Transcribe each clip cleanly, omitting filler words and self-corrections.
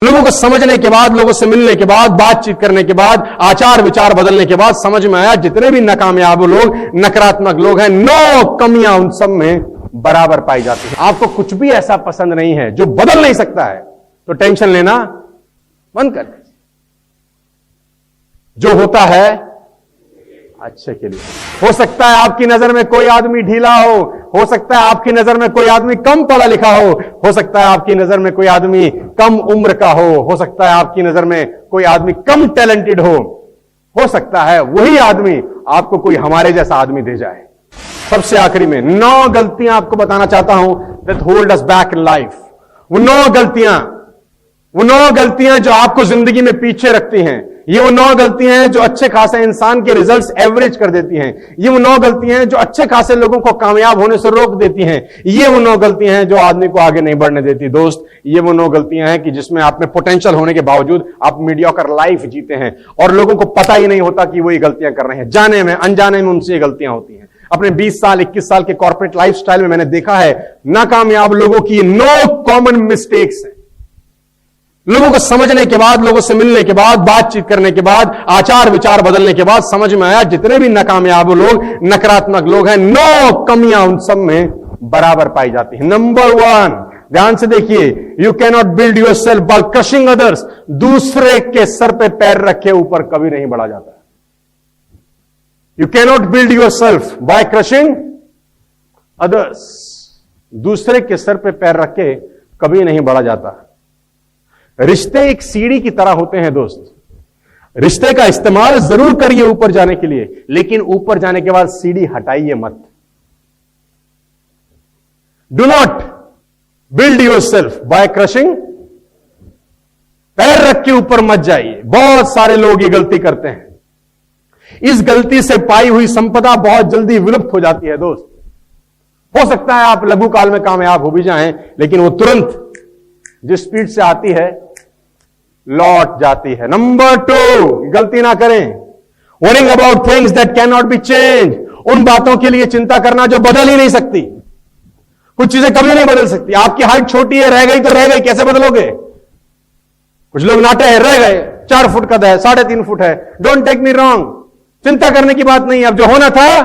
लोगों को समझने के बाद, लोगों से मिलने के बाद, बातचीत करने के बाद, आचार विचार बदलने के बाद समझ में आया जितने भी नाकामयाब लोग, नकारात्मक लोग हैं, 9 कमियां उन सब में बराबर पाई जाती है। आपको कुछ भी ऐसा पसंद नहीं है जो बदल नहीं सकता है तो टेंशन लेना बंद कर दीजिए। जो होता है अच्छे के लिए। हो सकता है आपकी नजर में कोई आदमी ढीला हो सकता है आपकी नजर में कोई आदमी कम पढ़ा लिखा हो सकता है आपकी नजर में कोई आदमी कम उम्र का हो सकता है आपकी नजर में कोई आदमी कम टैलेंटेड हो सकता है वही आदमी आपको कोई हमारे जैसा आदमी दे जाए। सबसे आखिरी में 9 गलतियां आपको बताना चाहता हूं that hold us back in life. वो 9 गलतियां जो आपको जिंदगी में पीछे रखती हैं। ये वो 9 गलतियां हैं जो अच्छे खासे इंसान के रिजल्ट्स एवरेज कर देती हैं। ये वो 9 गलतियां हैं जो अच्छे खासे लोगों को कामयाब होने से रोक देती हैं। ये वो 9 गलतियां हैं जो आदमी को आगे नहीं बढ़ने देती। दोस्त, ये वो 9 गलतियां हैं कि जिसमें आप में पोटेंशियल होने के बावजूद आप मीडियोकर लाइफ जीते हैं और लोगों को पता ही नहीं होता कि वो ये गलतियां कर रहे हैं। जाने में अनजाने में उनसे ये गलतियां होती हैं। अपने 20 साल 21 साल के कॉर्पोरेट लाइफस्टाइल में मैंने देखा है नाकामयाब लोगों की 9 कॉमन मिस्टेक्स हैं। लोगों को समझने के बाद, लोगों से मिलने के बाद, बातचीत करने के बाद, आचार विचार बदलने के बाद समझ में आया जितने भी नाकामयाब लोग, नकारात्मक लोग हैं, 9 कमियां उन सब में बराबर पाई जाती है। नंबर 1, ध्यान से देखिए, you can not build yourself by crushing others. दूसरे के सर पे पैर रखे ऊपर कभी नहीं बढ़ा जाता। You can not build yourself by crushing others. दूसरे के सर पे पैर रखे कभी नहीं बढ़ा जाता। रिश्ते एक सीढ़ी की तरह होते हैं दोस्त। रिश्ते का इस्तेमाल जरूर करिए ऊपर जाने के लिए, लेकिन ऊपर जाने के बाद सीढ़ी हटाइए मत। Do not build yourself by crushing. पैर रख के ऊपर मत जाइए। बहुत सारे लोग ये गलती करते हैं। इस गलती से पाई हुई संपदा बहुत जल्दी विलुप्त हो जाती है दोस्त। हो सकता है आप लघु काल में कामयाब हो भी जाएं, लेकिन वो तुरंत जिस स्पीड से आती है लौट जाती है। नंबर 2, गलती ना करें, worrying about things that can not be change. उन बातों के लिए चिंता करना जो बदल ही नहीं सकती। कुछ चीजें कभी नहीं बदल सकती। आपकी हाइट छोटी है, रह गई तो रह गई, कैसे बदलोगे? कुछ लोग नाटे हैं, रह गए, 4 फुट कद है, 3.5 फुट है। डोंट टेक मी रॉन्ग, चिंता करने की बात नहीं। अब जो होना था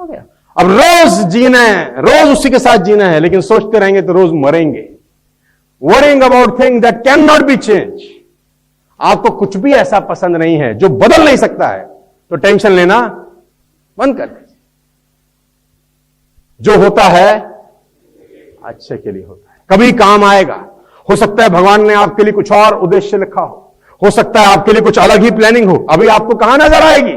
हो गया। अब रोज जीना है, रोज उसी के साथ जीना है, लेकिन सोचते रहेंगे तो रोज मरेंगे। Worrying about things that cannot be changed। आपको कुछ भी ऐसा पसंद नहीं है जो बदल नहीं सकता है तो टेंशन लेना बंद कर दीजिए। जो होता है अच्छे के लिए होता है, कभी काम आएगा। हो सकता है भगवान ने आपके लिए कुछ और उद्देश्य लिखा हो सकता है आपके लिए कुछ अलग ही प्लानिंग हो, अभी आपको कहां नजर आएगी।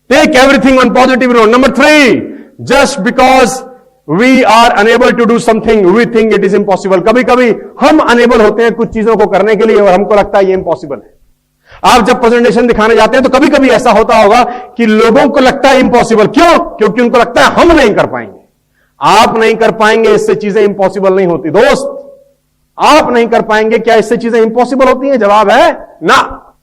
Take everything on positive road. Number 3, just because We are unable to do something, we think it is impossible। कभी कभी हम अनेबल होते हैं कुछ चीजों को करने के लिए और हमको लगता है ये इम्पॉसिबल है। आप जब प्रेजेंटेशन दिखाने जाते हैं तो कभी कभी ऐसा होता होगा कि लोगों को लगता है इम्पॉसिबल। क्यों? क्योंकि उनको लगता है हम नहीं कर पाएंगे। आप नहीं कर पाएंगे इससे चीजें इम्पॉसिबल नहीं होती दोस्त। आप नहीं कर पाएंगे क्या इससे चीजें इम्पॉसिबल होती हैं? जवाब है ना।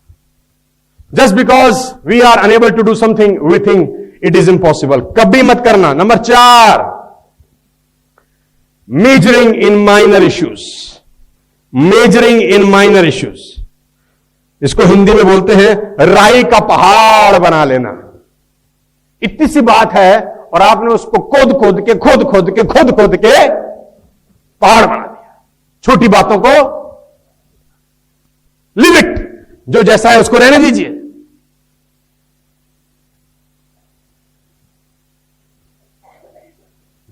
Just because we are unable to do something we think it is impossible, कभी मत करना। Number 4, measuring in minor issues. Measuring in minor issues, इसको हिंदी में बोलते हैं राई का पहाड़ बना लेना। इतनी सी बात है और आपने उसको खोद खोद के पहाड़ बना दिया। छोटी बातों को लीव इट, जो जैसा है उसको रहने दीजिए।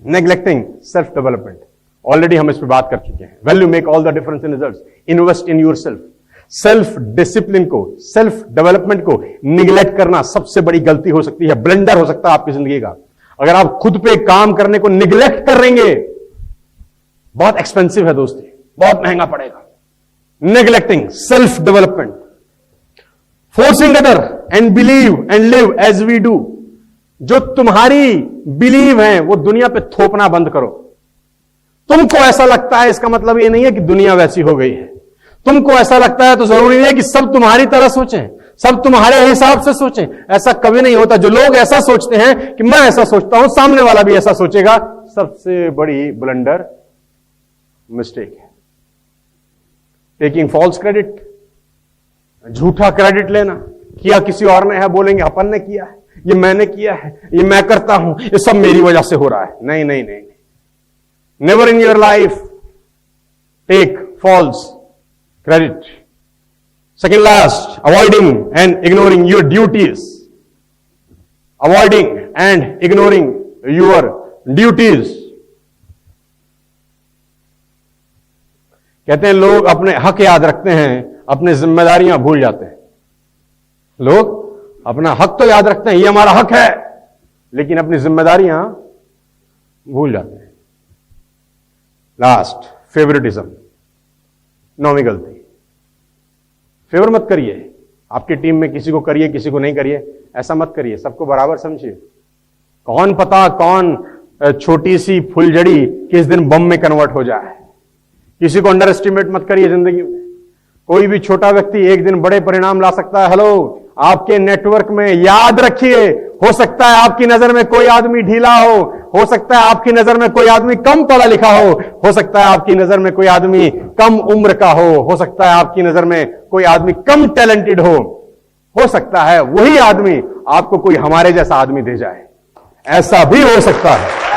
नेग्लेक्टिंग सेल्फ डेवलपमेंट, ऑलरेडी हम इस पर बात कर चुके हैं। Value make all the difference in results. Invest in your self. Self discipline को, सेल्फ डेवलपमेंट को निग्लेक्ट करना सबसे बड़ी गलती हो सकती है, ब्लंडर हो सकता है आपकी जिंदगी का। अगर आप खुद पे काम करने को निग्लेक्ट करेंगे, बहुत एक्सपेंसिव है दोस्ती, बहुत महंगा पड़ेगा। Neglecting self development. Forcing other and believe and live as we do. जो तुम्हारी बिलीव है वो दुनिया पे थोपना बंद करो। तुमको ऐसा लगता है इसका मतलब ये नहीं है कि दुनिया वैसी हो गई है। तुमको ऐसा लगता है तो जरूरी नहीं है कि सब तुम्हारी तरह सोचें, सब तुम्हारे हिसाब से सोचें। ऐसा कभी नहीं होता। जो लोग ऐसा सोचते हैं कि मैं ऐसा सोचता हूं, सामने वाला भी ऐसा सोचेगा, सबसे बड़ी ब्लंडर मिस्टेक है। टेकिंग फॉल्स क्रेडिट, झूठा क्रेडिट लेना, किया किसी और ने है, बोलेंगे अपन ने किया है, ये मैंने किया है, ये मैं करता हूं, ये सब मेरी वजह से हो रहा है। नहीं नहीं नहीं, never in your life take false credit. Second last, avoiding and ignoring your duties. Avoiding and ignoring your duties. कहते हैं लोग अपने हक याद रखते हैं, अपने जिम्मेदारियां भूल जाते हैं। लोग अपना हक तो याद रखते हैं, ये हमारा हक है, लेकिन अपनी जिम्मेदारियां भूल जाते हैं। लास्ट, फेवरेटिज्म, नौवीं गलती। फेवर मत करिए, आपकी टीम में किसी को करिए किसी को नहीं करिए, ऐसा मत करिए, सबको बराबर समझिए। कौन पता कौन छोटी सी फुलझड़ी किस दिन बम में कन्वर्ट हो जाए। किसी को अंडर एस्टिमेट मत करिए जिंदगी में। कोई भी छोटा व्यक्ति एक दिन बड़े परिणाम ला सकता है। हेलो, आपके नेटवर्क में याद रखिए, हो सकता है आपकी नजर में कोई आदमी ढीला हो सकता है आपकी नजर में कोई आदमी कम पढ़ा लिखा हो सकता है आपकी नजर में कोई आदमी कम उम्र का हो सकता है आपकी नजर में कोई आदमी कम टैलेंटेड हो सकता है वही आदमी आपको कोई हमारे जैसा आदमी दे जाए, ऐसा भी हो सकता है।